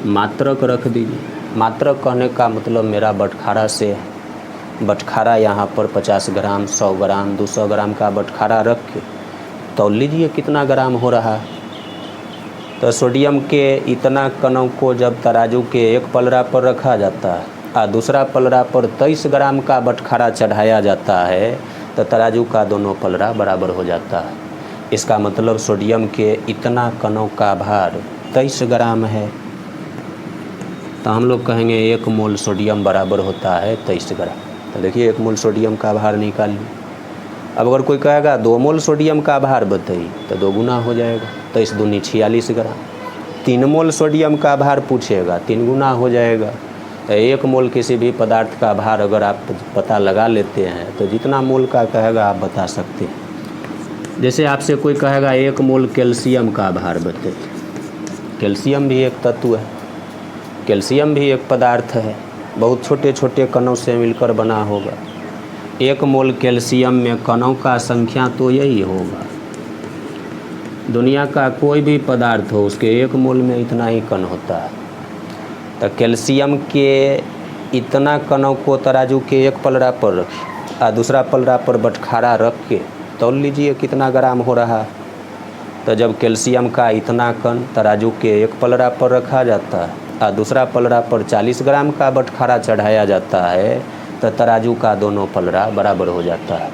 Speaker 1: मात्रक रख दीजिए। मात्रक कहने का मतलब मेरा बटखारा से है। बटखारा यहाँ पर 50 ग्राम 100 ग्राम 200 ग्राम का बटखारा रख के तौल लीजिए कितना ग्राम हो रहा है। तो सोडियम के इतना कणों को जब तराजू के एक पलड़ा पर रखा जाता है दूसरा पलड़ा पर 23 ग्राम का बटखारा चढ़ाया जाता है तो तराजू का दोनों पलड़ा बराबर हो जाता है। इसका मतलब सोडियम के इतना कणों का भार 23 ग्राम है। तो हम लोग कहेंगे 1 मोल सोडियम बराबर होता है 23 ग्राम। तो देखिए 1 मोल सोडियम का भार निकालिए। अब अगर कोई कहेगा 2 मोल सोडियम का भार बताइए तो 2 गुना हो जाएगा। 23 दूनी 46 ग्राम। 3 मोल सोडियम का भार पूछेगा 3 गुना हो जाएगा। तो 1 मोल किसी भी पदार्थ का भार अगर आप पता लगा लेते हैं तो जितना मोल का कहेगा आप बता सकते हैं। जैसे आपसे कोई कहेगा 1 मोल कैल्शियम का भार बताइए। कैल्शियम भी एक तत्व है। कैल्शियम भी एक पदार्थ है। बहुत छोटे छोटे कणों से मिलकर बना होगा। 1 मोल कैल्शियम में कणों का संख्या तो यही होगा। दुनिया का कोई भी पदार्थ हो उसके 1 मोल में इतना ही कण होता है। तो कैल्शियम के इतना कणों को तराजू के एक पलड़ा पर रखिए दूसरा पलड़ा पर बटखारा रख के तौल लीजिए कितना ग्राम हो रहा। तो जब कैल्शियम का इतना कण तराजू के एक पलड़ा पर रखा जाता है दूसरा पलड़ा पर 40 ग्राम का बटखारा चढ़ाया जाता है तो तराजू का दोनों पलड़ा बराबर हो जाता है।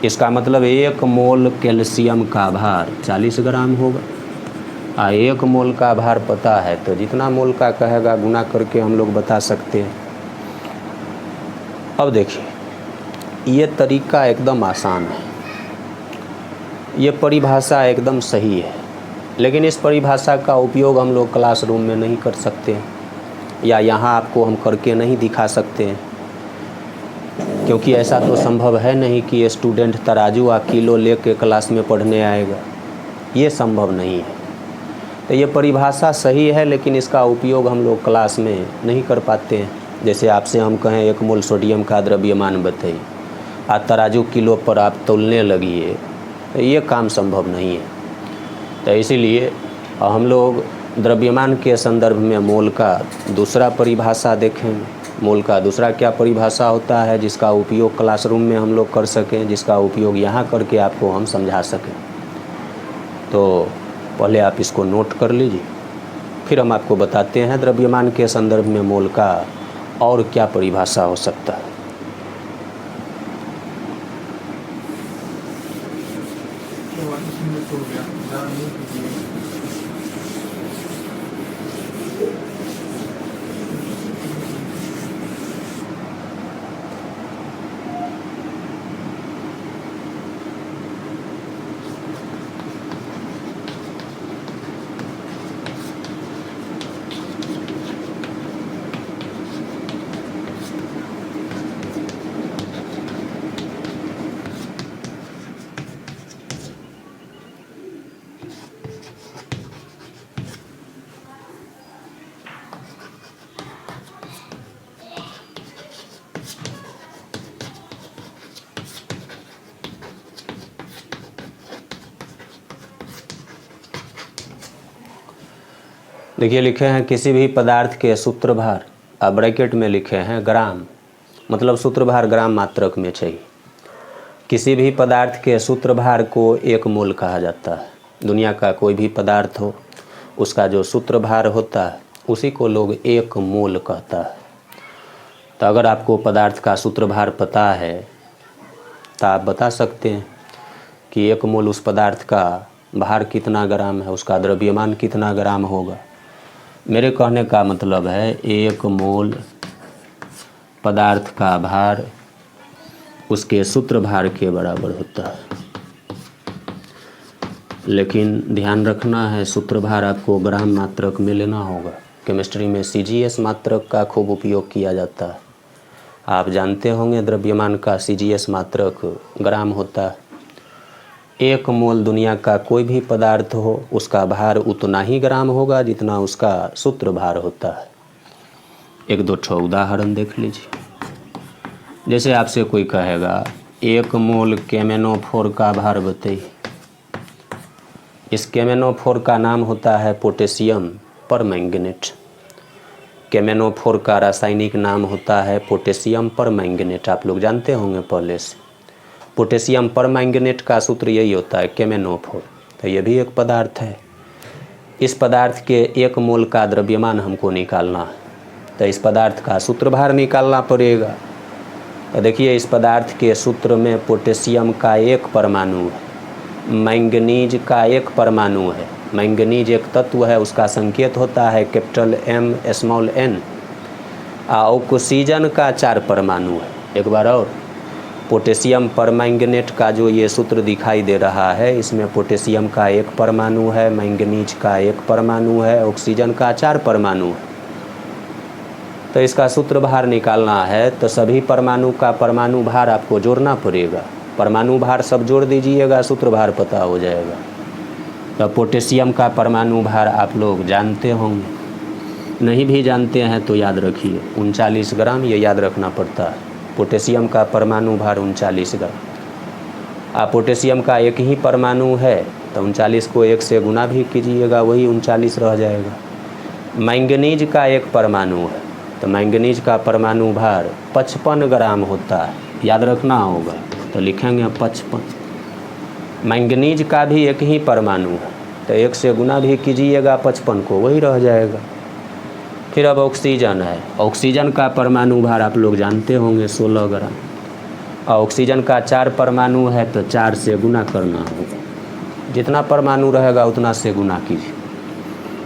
Speaker 1: इसका मतलब 1 मोल कैल्शियम का भार 40 ग्राम होगा। 1 मोल का भार पता है तो जितना मोल का कहेगा गुना करके हम लोग बता सकते हैं। अब देखिए ये तरीका एकदम आसान है। ये परिभाषा एकदम सही है, लेकिन इस परिभाषा का उपयोग हम लोग क्लासरूम में नहीं कर सकते या यहाँ आपको हम करके नहीं दिखा सकते हैं, क्योंकि ऐसा तो संभव है नहीं कि स्टूडेंट तराजू और किलो लेके क्लास में पढ़ने आएगा। ये संभव नहीं है। तो ये परिभाषा सही है, लेकिन इसका उपयोग हम लोग क्लास में नहीं कर पाते हैं। जैसे आपसे हम कहें 1 मोल सोडियम का द्रव्यमान बताइए, तराजू किलो पर आप तौलने लगिए, तो ये काम संभव नहीं है। तो इसीलिए हम लोग द्रव्यमान के संदर्भ में मोल का दूसरा परिभाषा देखेंगे। मोल का दूसरा क्या परिभाषा होता है जिसका उपयोग क्लासरूम में हम लोग कर सकें, जिसका उपयोग यहाँ करके आपको हम समझा सकें। तो पहले आप इसको नोट कर लीजिए, फिर हम आपको बताते हैं द्रव्यमान के संदर्भ में मोल का और क्या परिभाषा हो सकता है। देखिए लिखे हैं किसी भी पदार्थ के सूत्रभार, अब ब्रैकेट में लिखे हैं ग्राम, मतलब सूत्रभार ग्राम मात्रक में चाहिए। किसी भी पदार्थ के सूत्रभार को एक मोल कहा जाता है। दुनिया का कोई भी पदार्थ हो, उसका जो सूत्रभार होता है उसी को लोग एक मोल कहता है। तो अगर आपको पदार्थ का सूत्रभार पता है तो आप बता सकते हैं कि एक मोल उस पदार्थ का भार कितना ग्राम है, उसका द्रव्यमान कितना ग्राम होगा। मेरे कहने का मतलब है एक मोल पदार्थ का भार उसके सूत्रभार के बराबर होता है। लेकिन ध्यान रखना है, सूत्रभार आपको ग्राम मात्रक में लेना होगा। केमिस्ट्री में CGS मात्रक का खूब उपयोग किया जाता है। आप जानते होंगे द्रव्यमान का CGS मात्रक ग्राम होता है। एक मोल दुनिया का कोई भी पदार्थ हो, उसका भार उतना ही ग्राम होगा जितना उसका सूत्रभार होता है। एक दो ठो उदाहरण देख लीजिए। जैसे आपसे कोई कहेगा एक मोल केमेनोफोर का भार बताइए। इस केमेनोफोर का नाम होता है पोटेशियम परमैंगनेट। केमेनोफोर का रासायनिक नाम होता है पोटेशियम परमैंगनेट। आप लोग जानते होंगे पहले से। पोटेशियम परमैंगनेट का सूत्र यही होता है केमेनोफोर। तो ये भी एक पदार्थ है। इस पदार्थ के एक मोल का द्रव्यमान हमको निकालना है, तो इस पदार्थ का सूत्रभार निकालना पड़ेगा। तो देखिए इस पदार्थ के सूत्र में पोटेशियम का एक परमाणु है, मैंगनीज का एक परमाणु है। मैंगनीज एक तत्व है, उसका संकेत होता है capital M small n। Oxygen का 4 परमाणु है। एक बार और, पोटेशियम परमैंगनेट का जो ये सूत्र दिखाई दे रहा है, इसमें पोटेशियम का एक परमाणु है, मैंगनीज का एक परमाणु है, ऑक्सीजन का 4 परमाणु है। तो इसका सूत्र भार निकालना है तो सभी परमाणु का परमाणु भार आपको जोड़ना पड़ेगा। परमाणु भार सब जोड़ दीजिएगा, सूत्र भार पता हो जाएगा। तो पोटेशियम का परमाणु भार आप लोग जानते होंगे, नहीं भी जानते हैं तो याद रखिए 39 ग्राम, ये याद रखना पड़ता है। पोटेशियम का परमाणु भार 39 ग्राम। पोटेशियम का एक ही परमाणु है तो 39 को 1 से गुना भी कीजिएगा, वही 39 रह जाएगा। मैंगनीज का एक परमाणु है तो मैंगनीज का परमाणु भार 55 ग्राम होता है, याद रखना होगा। तो लिखेंगे 55। मैंगनीज का भी एक ही परमाणु है तो 1 से गुना भी कीजिएगा 55 को, वही रह जाएगा। फिर अब ऑक्सीजन है। ऑक्सीजन का परमाणु भार आप लोग जानते होंगे 16 ग्राम। ऑक्सीजन का 4 परमाणु है तो 4 से गुना करना होगा। जितना परमाणु रहेगा उतना से गुना कीजिए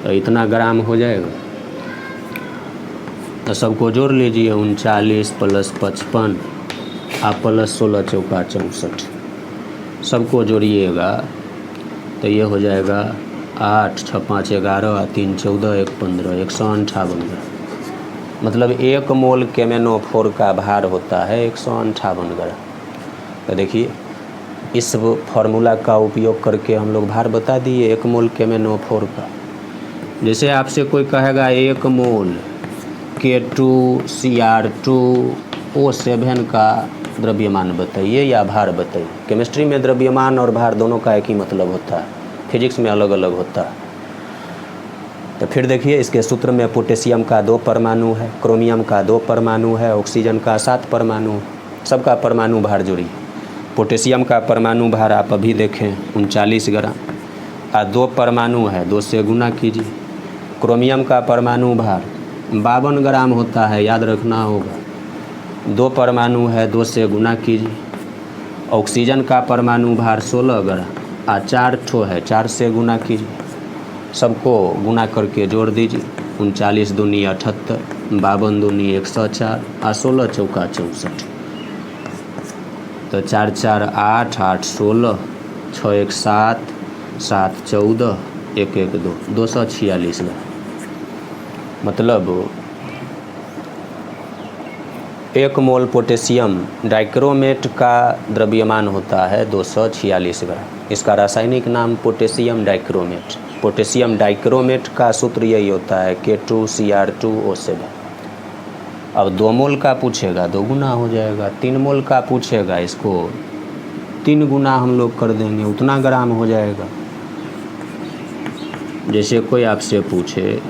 Speaker 1: तो इतना ग्राम हो जाएगा। तो सबको जोड़ लीजिए, 39 + 55 प्लस 16 चौका 64। सबको जोड़िएगा तो ये हो जाएगा 8 6 5 11 3 14 1 15 158 ग्राम। मतलब एक मोल केमेनोफोर का भार होता है 158 ग्राम। तो देखिए इस फार्मूला का उपयोग करके हम लोग भार बता दिए एक मोल केमेनोफोर का। जैसे आपसे कोई कहेगा एक मोल K2Cr2O7 का द्रव्यमान बताइए या भार बताइए। केमिस्ट्री में द्रव्यमान और भार दोनों का एक ही मतलब होता है, फिजिक्स में अलग अलग होता है। तो फिर देखिए इसके सूत्र में पोटेशियम का 2 परमाणु है, क्रोमियम का 2 परमाणु है, ऑक्सीजन का 7 परमाणु है। सबका परमाणु भार जोड़िए। पोटेशियम का परमाणु भार आप अभी देखें 39 ग्राम। 2 परमाणु है, 2 से गुना कीजिए। क्रोमियम का परमाणु भार 52 ग्राम होता है, याद रखना होगा। 2 परमाणु है, 2 से गुना कीजिए। ऑक्सीजन का परमाणु भार 16 ग्राम। 4 ठो है, 4 से गुना कीजिए। सबको गुना करके जोड़ दीजिए। 39 दूनी 78, 52 दूनी 104, 16 चौका 64। तो 4 4 8, 8 16, 6 1 7, 7 14, 1 1 2, 246 ग्राम। मतलब 1 मोल पोटेशियम डाइक्रोमेट का द्रव्यमान होता है 246 ग्राम। इसका रासायनिक नाम पोटेशियम डाइक्रोमेट। पोटेशियम डाइक्रोमेट का सूत्र यही होता है K2Cr2O7। अब 2 मोल का पूछेगा 2 गुना हो जाएगा। 3 मोल का पूछेगा, इसको 3 गुना हम लोग कर देंगे, उतना ग्राम हो जाएगा। जैसे कोई आपसे पूछे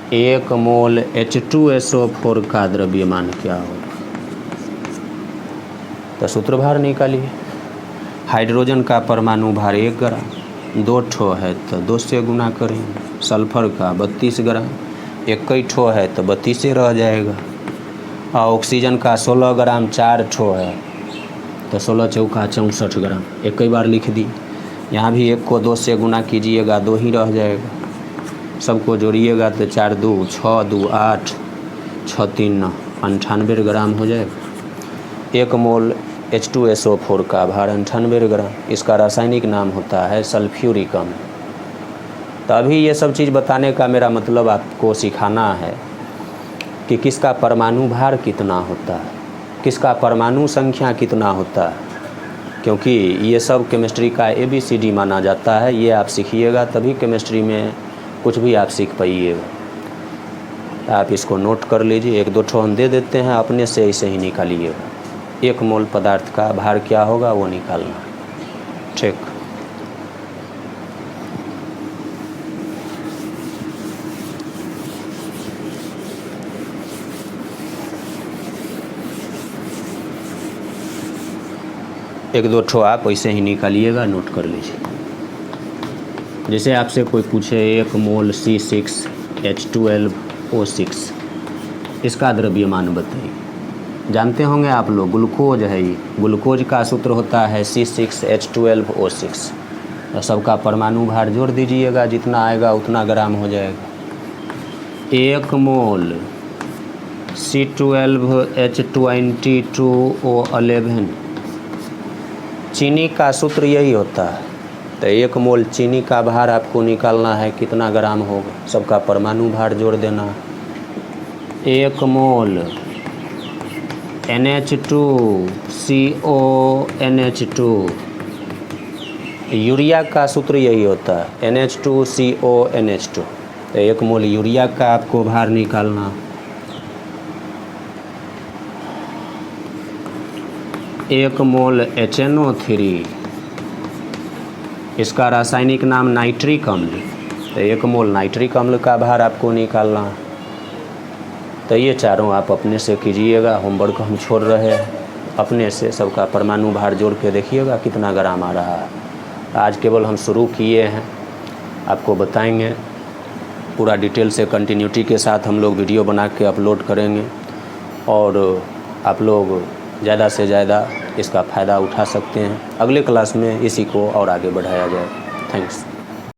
Speaker 1: 1 मोल H2SO4 का द्रव्यमान क्या होगा? तो सूत्र भार निकालिए। हाइड्रोजन का परमाणु भार 1 ग्राम, 2 ठो है तो 2 से गुना करेंगे। सल्फर का 32 ग्राम, 1 ठो है तो 32 से रह जाएगा। और ऑक्सीजन का 16 ग्राम, 4 ठो है तो 16 चौका 64 ग्राम। एक ही बार लिख दी। यहाँ भी 1 को 2 से गुना कीजिएगा, 2 ही रह जाएगा। सबको जोड़िएगा तो 4 2 6 2 8 6 3 9 98 ग्राम हो जाएगा। 1 मोल H2SO4 का भार 98 ग्राम। इसका रासायनिक नाम होता है सल्फ्यूरिक अम्ल। तो अभी ये सब चीज़ बताने का मेरा मतलब आपको सिखाना है कि किसका परमाणु भार कितना होता है, किसका परमाणु संख्या कितना होता है, क्योंकि ये सब केमिस्ट्री का ABCD माना जाता है। ये आप सीखिएगा तभी केमिस्ट्री में कुछ भी आप सीख पाइएगा। आप इसको नोट कर लीजिए। 1 2 ठो हम दे देते हैं, अपने से ऐसे ही निकालिएगा। 1 मोल पदार्थ का भार क्या होगा वो निकालना। ठीक, एक दो ठो आप ऐसे ही निकालिएगा, नोट कर लीजिए। जैसे आपसे कोई पूछे 1 मोल C6H12O6 इसका द्रव्यमान बताइए। जानते होंगे आप लोग, ग्लूकोज है ये। ग्लूकोज का सूत्र होता है C6H12O6। तो सबका परमाणु भार जोड़ दीजिएगा, जितना आएगा उतना ग्राम हो जाएगा। 1 मोल C12H22O11 चीनी का सूत्र यही होता है। तो 1 मोल चीनी का भार आपको निकालना है, कितना ग्राम होगा, सबका परमाणु भार जोड़ देना। 1 मोल NH2CONH2 यूरिया का सूत्र यही होता है, NH2CONH2। तो 1 मोल यूरिया का आपको भार निकालना। 1 मोल HNO3 इसका रासायनिक नाम नाइट्रिक अम्ल। तो 1 मोल नाइट्रिक अम्ल का भार आपको निकालना। तो ये चारों आप अपने से कीजिएगा। होमवर्क हम छोड़ रहे हैं, अपने से सबका परमाणु भार जोड़ के देखिएगा कितना ग्राम आ रहा है। आज केवल हम शुरू किए हैं, आपको बताएंगे पूरा डिटेल से, कंटिन्यूटी के साथ हम लोग वीडियो बना के अपलोड करेंगे और आप लोग ज़्यादा से ज़्यादा इसका फ़ायदा उठा सकते हैं। अगले क्लास में इसी को और आगे बढ़ाया जाए। थैंक्स।